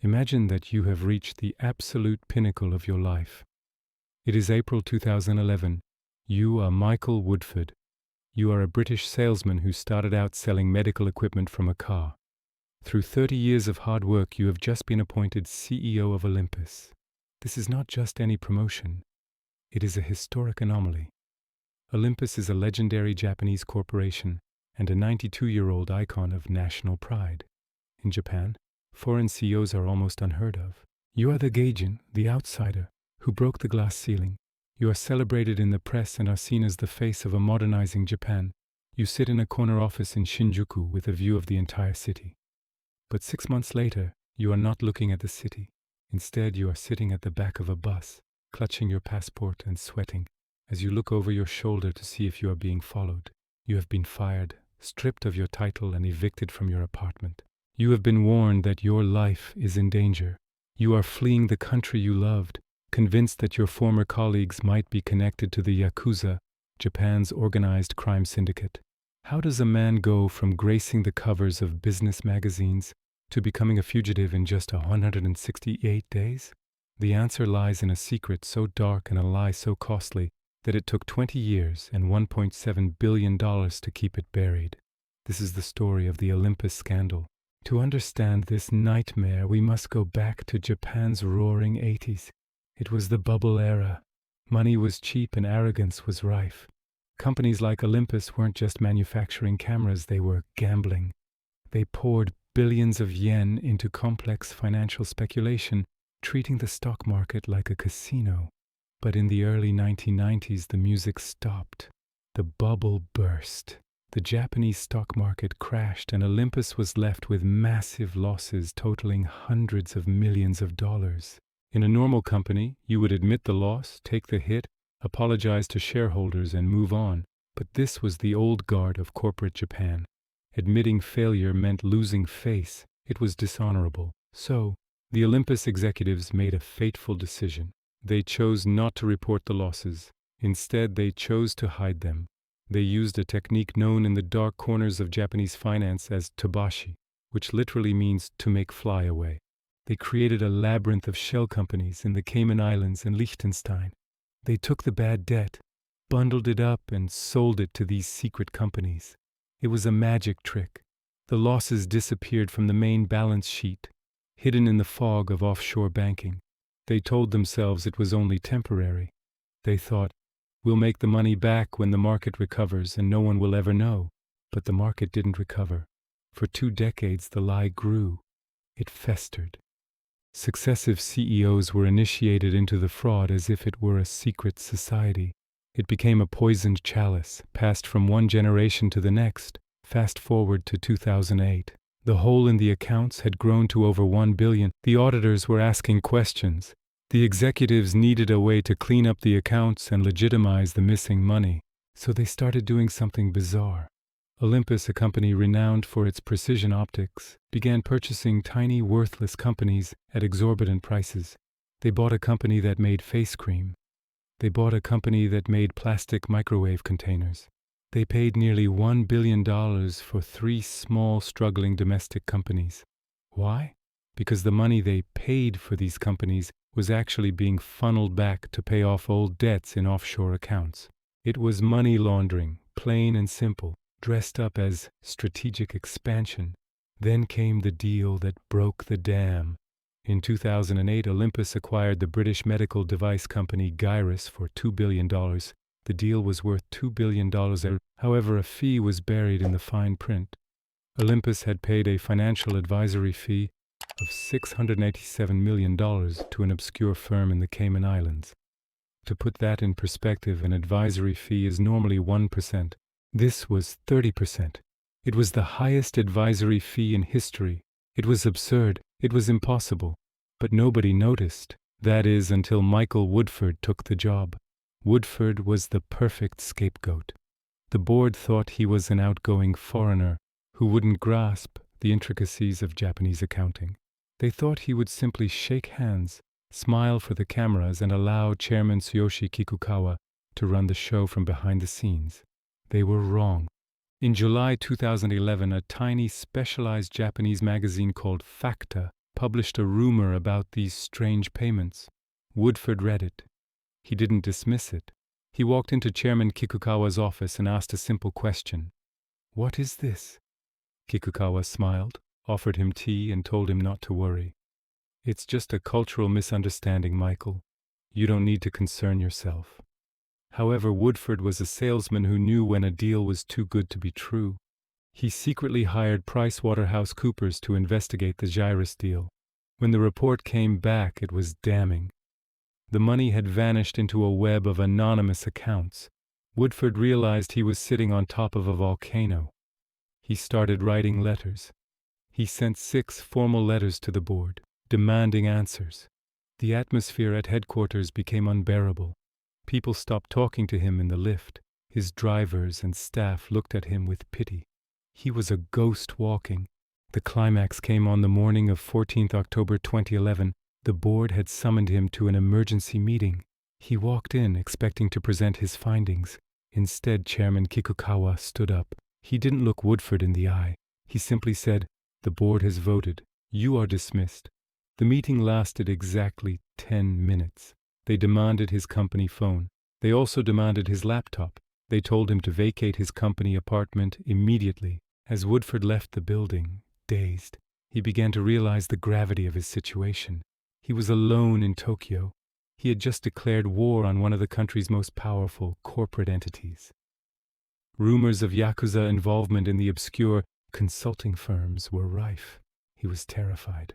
Imagine that you have reached the absolute pinnacle of your life. It is April 2011. You are Michael Woodford. You are a British salesman who started out selling medical equipment from a car. Through 30 years of hard work, you have just been appointed CEO of Olympus. This is not just any promotion. It is a historic anomaly. Olympus is a legendary Japanese corporation and a 92-year-old icon of national pride. In Japan, foreign CEOs are almost unheard of. You are the Gaijin, the outsider, who broke the glass ceiling. You are celebrated in the press and are seen as the face of a modernizing Japan. You sit in a corner office in Shinjuku with a view of the entire city. But 6 months later, you are not looking at the city. Instead, you are sitting at the back of a bus, clutching your passport and sweating, as you look over your shoulder to see if you are being followed. You have been fired, stripped of your title and evicted from your apartment. You have been warned that your life is in danger. You are fleeing the country you loved, convinced that your former colleagues might be connected to the Yakuza, Japan's organized crime syndicate. How does a man go from gracing the covers of business magazines to becoming a fugitive in just 168 days? The answer lies in a secret so dark and a lie so costly that it took 20 years and $1.7 billion to keep it buried. This is the story of the Olympus scandal. To understand this nightmare, we must go back to Japan's roaring 80s. It was the bubble era. Money was cheap and arrogance was rife. Companies like Olympus weren't just manufacturing cameras, they were gambling. They poured billions of yen into complex financial speculation, treating the stock market like a casino. But in the early 1990s, the music stopped. The bubble burst. The Japanese stock market crashed and Olympus was left with massive losses totaling hundreds of millions of dollars. In a normal company, you would admit the loss, take the hit, apologize to shareholders and move on. But this was the old guard of corporate Japan. Admitting failure meant losing face. It was dishonorable. So, the Olympus executives made a fateful decision. They chose not to report the losses. Instead, they chose to hide them. They used a technique known in the dark corners of Japanese finance as tobashi, which literally means to make fly away. They created a labyrinth of shell companies in the Cayman Islands and Liechtenstein. They took the bad debt, bundled it up, and sold it to these secret companies. It was a magic trick. The losses disappeared from the main balance sheet, hidden in the fog of offshore banking. They told themselves it was only temporary. They thought, we'll make the money back when the market recovers and no one will ever know. But the market didn't recover. For 2 decades, the lie grew. It festered. Successive CEOs were initiated into the fraud as if it were a secret society. It became a poisoned chalice, passed from one generation to the next. Fast forward to 2008. The hole in the accounts had grown to over $1 billion. The auditors were asking questions. The executives needed a way to clean up the accounts and legitimize the missing money. So they started doing something bizarre. Olympus, a company renowned for its precision optics, began purchasing tiny, worthless companies at exorbitant prices. They bought a company that made face cream. They bought a company that made plastic microwave containers. They paid nearly $1 billion for 3 small, struggling domestic companies. Why? Because the money they paid for these companies was actually being funneled back to pay off old debts in offshore accounts. It was money laundering, plain and simple, dressed up as strategic expansion. Then came the deal that broke the dam. In 2008, Olympus acquired the British medical device company Gyrus for $2 billion. The deal was worth $2 billion. However, a fee was buried in the fine print. Olympus had paid a financial advisory fee of $687 million to an obscure firm in the Cayman Islands. To put that in perspective, an advisory fee is normally 1%. This was 30%. It was the highest advisory fee in history. It was absurd. It was impossible. But nobody noticed. That is, until Michael Woodford took the job. Woodford was the perfect scapegoat. The board thought he was an outgoing foreigner who wouldn't grasp the intricacies of Japanese accounting. They thought he would simply shake hands, smile for the cameras, and allow Chairman Tsuyoshi Kikukawa to run the show from behind the scenes. They were wrong. In July 2011, a tiny specialized Japanese magazine called Facta published a rumor about these strange payments. Woodford read it. He didn't dismiss it. He walked into Chairman Kikukawa's office and asked a simple question. "What is this?" Kikukawa smiled, offered him tea, and told him not to worry. "It's just a cultural misunderstanding, Michael. You don't need to concern yourself." However, Woodford was a salesman who knew when a deal was too good to be true. He secretly hired PricewaterhouseCoopers to investigate the Gyrus deal. When the report came back, it was damning. The money had vanished into a web of anonymous accounts. Woodford realized he was sitting on top of a volcano. He started writing letters. He sent 6 formal letters to the board, demanding answers. The atmosphere at headquarters became unbearable. People stopped talking to him in the lift. His drivers and staff looked at him with pity. He was a ghost walking. The climax came on the morning of 14th October 2011. The board had summoned him to an emergency meeting. He walked in expecting to present his findings. Instead, Chairman Kikukawa stood up. He didn't look Woodford in the eye. He simply said, "The board has voted. You are dismissed." The meeting lasted exactly 10 minutes. They demanded his company phone. They also demanded his laptop. They told him to vacate his company apartment immediately. As Woodford left the building, dazed, he began to realize the gravity of his situation. He was alone in Tokyo. He had just declared war on one of the country's most powerful corporate entities. Rumors of Yakuza involvement in the obscure consulting firms were rife. He was terrified.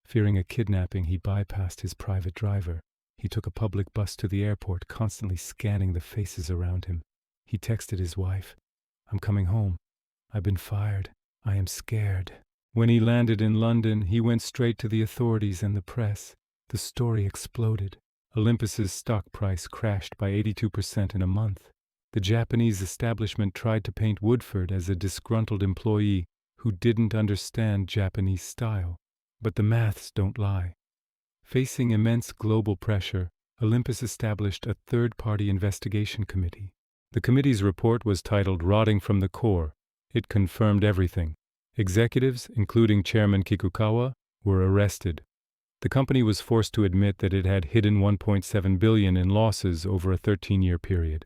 Fearing a kidnapping, he bypassed his private driver. He took a public bus to the airport, constantly scanning the faces around him. He texted his wife, "I'm coming home. I've been fired. I am scared." When he landed in London, he went straight to the authorities and the press. The story exploded. Olympus's stock price crashed by 82% in a month. The Japanese establishment tried to paint Woodford as a disgruntled employee who didn't understand Japanese style. But the maths don't lie. Facing immense global pressure, Olympus established a third-party investigation committee. The committee's report was titled "Rotting from the Core." It confirmed everything. Executives, including Chairman Kikukawa, were arrested. The company was forced to admit that it had hidden $1.7 billion in losses over a 13-year period.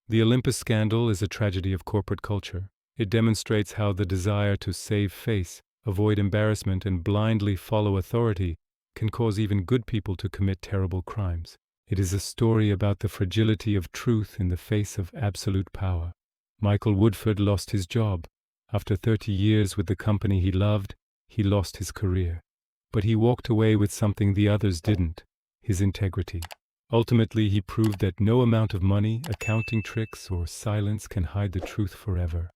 The Olympus scandal is a tragedy of corporate culture. It demonstrates how the desire to save face, avoid embarrassment, and blindly follow authority can cause even good people to commit terrible crimes. It is a story about the fragility of truth in the face of absolute power. Michael Woodford lost his job. After 30 years with the company he loved, he lost his career. But he walked away with something the others didn't: his integrity. Ultimately, he proved that no amount of money, accounting tricks, or silence can hide the truth forever.